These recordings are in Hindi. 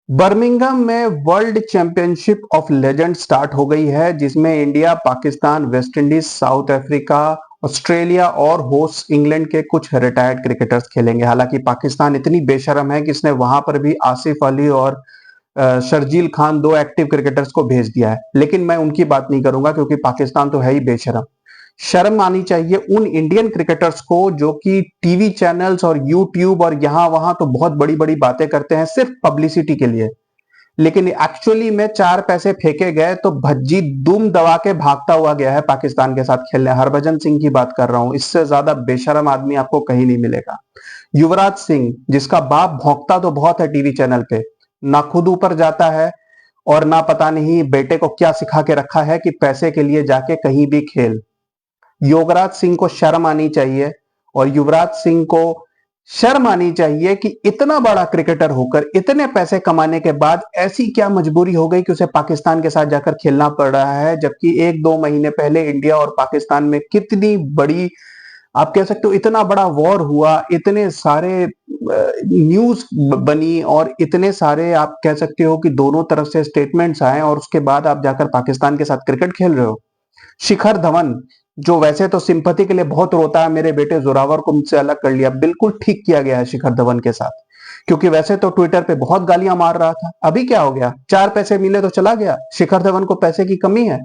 बर्मिंघम में world championship of legend start हो गई है, जिसमें India, Pakistan, West Indies, south Africa, Australia और होस्ट इंग्लैंड के कुछ रिटायर्ड क्रिकेटर्स खेलेंगे। हालांकि पाकिस्तान इतनी बेशरम है कि इसने वहां पर भी आसिफ अली और शर्जील खान, दो एक्टिव क्रिकेटर्स को भेज दिया है। लेकिन मैं उनकी बात नहीं करूंगा क्योंकि पाकिस्तान तो है ही बेशरम। शर्म आनी चाहिए उन इंडियन क्रिकेटर्स को जो कि टीवी चैनल्स और यूट्यूब और यहां वहां तो बहुत बड़ी बड़ी बातें करते हैं सिर्फ पब्लिसिटी के लिए, लेकिन एक्चुअली में चार पैसे फेंके गए तो भज्जी दुम दबा के भागता हुआ गया है पाकिस्तान के साथ खेलने। हरभजन सिंह की बात कर रहा हूं, इससे ज्यादा बेशरम आदमी आपको कहीं नहीं मिलेगा। युवराज सिंह, जिसका बाप भौंकता तो बहुत है टीवी चैनल पे, ना खुद ऊपर जाता है और ना पता नहीं बेटे को क्या सिखा के रखा है कि पैसे के लिए जाके कहीं भी खेल। योगराज सिंह को शर्म आनी चाहिए, और युवराज सिंह को शर्म आनी चाहिए कि इतना बड़ा क्रिकेटर होकर इतने पैसे कमाने के बाद ऐसी क्या मजबूरी हो गई कि उसे पाकिस्तान के साथ जाकर खेलना पड़ रहा है, जबकि एक दो महीने पहले इंडिया और पाकिस्तान में कितनी बड़ी, आप कह सकते हो इतना बड़ा वॉर हुआ, इतने सारे न्यूज बनी और इतने सारे आप कह सकते हो कि दोनों तरफ से स्टेटमेंट्स आए, और उसके बाद आप जाकर पाकिस्तान के साथ क्रिकेट खेल रहे हो। शिखर धवन, जो वैसे तो सिंपैथी के लिए बहुत रोता है, मेरे बेटे जोरावर को मुझसे अलग कर लिया, बिल्कुल ठीक किया गया है शिखर धवन के साथ, क्योंकि वैसे तो ट्विटर पे बहुत गालियां मार रहा था। अभी क्या हो गया, चार पैसे मिले तो चला गया। शिखर धवन को पैसे की कमी है?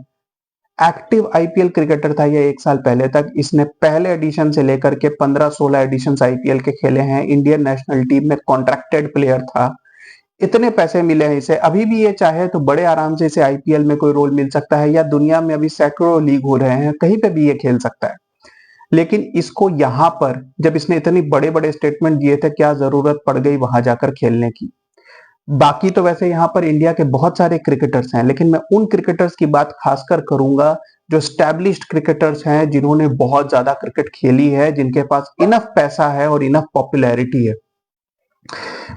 एक्टिव आईपीएल क्रिकेटर था ये एक साल पहले तक। इसने पहले एडिशन से लेकर के 15-16 एडिशन आईपीएल के खेले हैं। इंडियन नेशनल टीम में कॉन्ट्रैक्टेड प्लेयर था। इतने पैसे मिले हैं इसे, अभी भी ये चाहे तो बड़े आराम से इसे आईपीएल में कोई रोल मिल सकता है, या दुनिया में अभी सैकड़ों लीग हो रहे हैं, कहीं पे भी ये खेल सकता है। लेकिन इसको यहां पर जब इसने इतने बड़े बड़े स्टेटमेंट दिए थे, क्या जरूरत पड़ गई वहां जाकर खेलने की? बाकी तो वैसे यहाँ पर इंडिया के बहुत सारे क्रिकेटर्स हैं, लेकिन मैं उन क्रिकेटर्स की बात खासकर करूंगा जो स्टैब्लिश्ड क्रिकेटर्स हैं, जिन्होंने बहुत ज्यादा क्रिकेट खेली है, जिनके पास इनफ पैसा है और इनफ पॉपुलैरिटी है।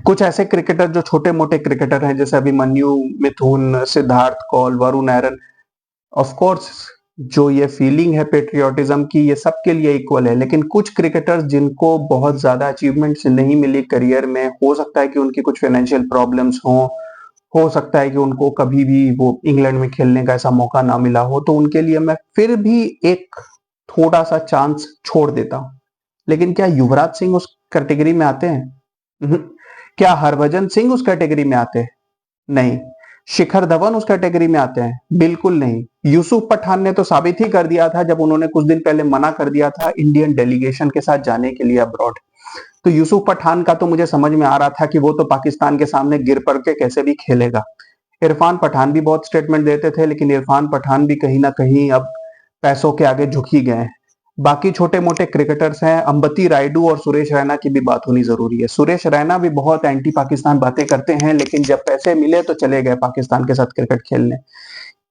कुछ ऐसे क्रिकेटर जो छोटे मोटे क्रिकेटर हैं, जैसे अभिमन्यु, मिथुन, सिद्धार्थ कौल, वरुण एरन, ऑफ कोर्स जो ये फीलिंग है पेट्रियोटिज्म की, ये सबके लिए इक्वल है। लेकिन कुछ क्रिकेटर्स जिनको बहुत ज्यादा अचीवमेंट्स नहीं मिली करियर में, हो सकता है कि उनकी कुछ फाइनेंशियल प्रॉब्लम्स हो सकता है कि उनको कभी भी वो इंग्लैंड में खेलने का ऐसा मौका ना मिला हो, तो उनके लिए मैं फिर भी एक थोड़ा सा चांस छोड़ देता हूं। लेकिन क्या युवराज सिंह उस कैटेगरी में आते हैं? क्या हरभजन सिंह उस कैटेगरी में आते हैं? नहीं। शिखर धवन उस कैटेगरी में आते हैं? बिल्कुल नहीं। यूसुफ पठान ने तो साबित ही कर दिया था जब उन्होंने कुछ दिन पहले मना कर दिया था इंडियन डेलीगेशन के साथ जाने के लिए अब्रॉड। तो यूसुफ पठान का तो मुझे समझ में आ रहा था कि वो तो पाकिस्तान के सामने गिर पड़ के कैसे भी खेलेगा। इरफान पठान भी बहुत स्टेटमेंट देते थे, लेकिन इरफान पठान भी कहीं ना कहीं अब पैसों के आगे झुक ही गए। बाकी छोटे मोटे क्रिकेटर्स हैं, अंबती रायडू और सुरेश रैना की भी बात होनी जरूरी है। सुरेश रैना भी बहुत एंटी पाकिस्तान बातें करते हैं, लेकिन जब पैसे मिले तो चले गए पाकिस्तान के साथ क्रिकेट खेलने।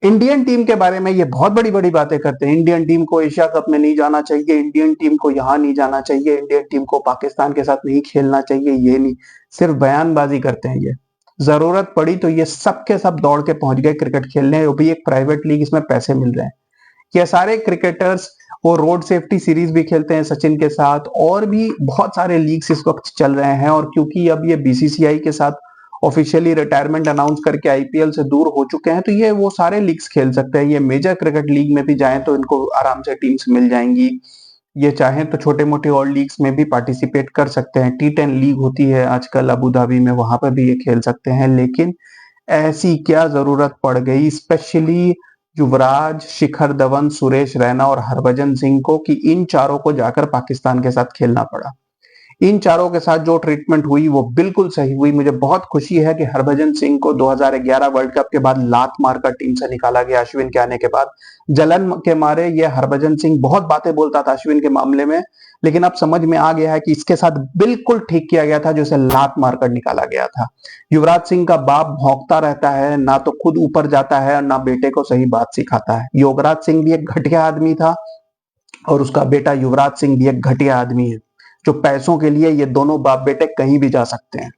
इंडियन टीम के बारे में ये बहुत बड़ी बड़ी बातें करते हैं, इंडियन टीम को एशिया कप में नहीं जाना चाहिए, इंडियन टीम को यहाँ नहीं जाना चाहिए, इंडियन टीम को पाकिस्तान के साथ नहीं खेलना चाहिए, ये नहीं, सिर्फ बयानबाजी करते हैं ये। जरूरत पड़ी तो ये सब के सब दौड़ के पहुंच गए क्रिकेट खेलने, वो भी एक प्राइवेट लीग, इसमें पैसे मिल रहे हैं। ये सारे क्रिकेटर्स वो रोड सेफ्टी सीरीज भी खेलते हैं सचिन के साथ, और भी बहुत सारे लीग्स इस वक्त चल रहे हैं। और क्योंकि अब ये बीसीसीआई के साथ ऑफिशियली रिटायरमेंट अनाउंस करके आईपीएल से दूर हो चुके हैं, तो ये वो सारे लीग्स खेल सकते हैं। ये मेजर क्रिकेट लीग में भी जाएं तो इनको आराम से टीम्स मिल जाएंगी। ये चाहें तो छोटे मोटे और लीग्स में भी पार्टिसिपेट कर सकते हैं। T10 लीग होती है आजकल अबू धाबी में, वहां पर भी ये खेल सकते हैं। लेकिन ऐसी क्या जरूरत पड़ गई स्पेशली युवराज, शिखर धवन, सुरेश रैना और हरभजन सिंह को, कि इन चारों को जाकर पाकिस्तान के साथ खेलना पड़ा? इन चारों के साथ जो ट्रीटमेंट हुई वो बिल्कुल सही हुई। मुझे बहुत खुशी है कि हरभजन सिंह को 2011 वर्ल्ड कप के बाद लात मारकर टीम से निकाला गया अश्विन के आने के बाद। जलन के मारे ये हरभजन सिंह बहुत बातें बोलता था अश्विन के मामले में, लेकिन अब समझ में आ गया है कि इसके साथ बिल्कुल ठीक किया गया था जो इसे लात मारकर निकाला गया था। युवराज सिंह का बाप भौंकता रहता है, ना तो खुद ऊपर जाता है और ना बेटे को सही बात सिखाता है। युवराज सिंह भी एक घटिया आदमी था और उसका बेटा युवराज सिंह भी एक घटिया आदमी है, जो पैसों के लिए ये दोनों बाप बेटे कहीं भी जा सकते हैं।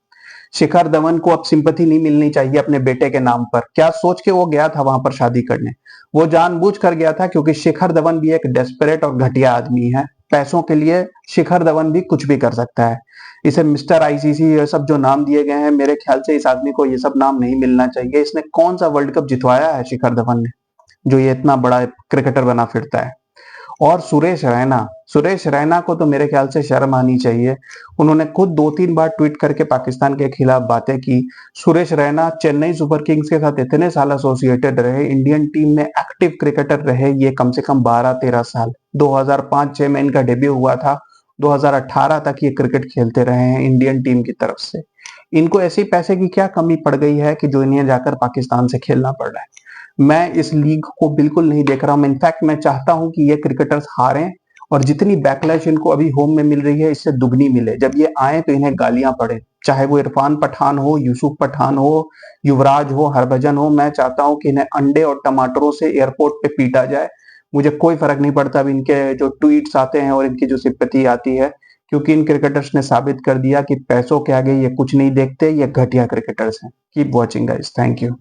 शिखर धवन को अब सिंपैथी नहीं मिलनी चाहिए अपने बेटे के नाम पर। क्या सोच के वो गया था वहां पर शादी करने? वो जानबूझ कर गया था, क्योंकि शिखर धवन भी एक डेस्परेट और घटिया आदमी है। पैसों के लिए शिखर धवन भी कुछ भी कर सकता है। इसे मिस्टर आईसीसी ये सब जो नाम दिए गए हैं, मेरे ख्याल से इस आदमी को ये सब नाम नहीं मिलना चाहिए। इसने कौन सा वर्ल्ड कप जितवाया है शिखर धवन ने, जो ये इतना बड़ा क्रिकेटर बना फिरता है। और सुरेश रैना को तो मेरे ख्याल से शर्म आनी चाहिए। उन्होंने खुद 2-3 बार ट्वीट करके पाकिस्तान के खिलाफ बातें की। सुरेश रैना चेन्नई सुपर किंग्स के साथ इतने साल एसोसिएटेड रहे, इंडियन टीम में एक्टिव क्रिकेटर रहे ये कम से कम 12-13 साल। 2005-6 में इनका डेब्यू हुआ था, 2018 तक ये क्रिकेट खेलते रहे हैं इंडियन टीम की तरफ से। इनको ऐसे पैसे की क्या कमी पड़ गई है कि जो इन्हें जाकर पाकिस्तान से खेलना पड़ रहा है। मैं इस लीग को बिल्कुल नहीं देख रहा हूं। इनफैक्ट मैं चाहता हूं कि ये क्रिकेटर्स हारें और जितनी बैकलैश इनको अभी होम में मिल रही है इससे दुगनी मिले। जब ये आए तो इन्हें गालियां पड़े, चाहे वो इरफान पठान हो, यूसुफ पठान हो, युवराज हो, हरभजन हो। मैं चाहता हूं कि इन्हें अंडे और टमाटरों से एयरपोर्ट पे पीटा जाए। मुझे कोई फर्क नहीं पड़ता अब इनके जो ट्वीट्स आते हैं और इनकी जो सिंपैथी आती है, क्योंकि इन क्रिकेटर्स ने साबित कर दिया कि पैसों के आगे ये कुछ नहीं देखते, ये घटिया क्रिकेटर्स हैं। Keep watching guys, thank you.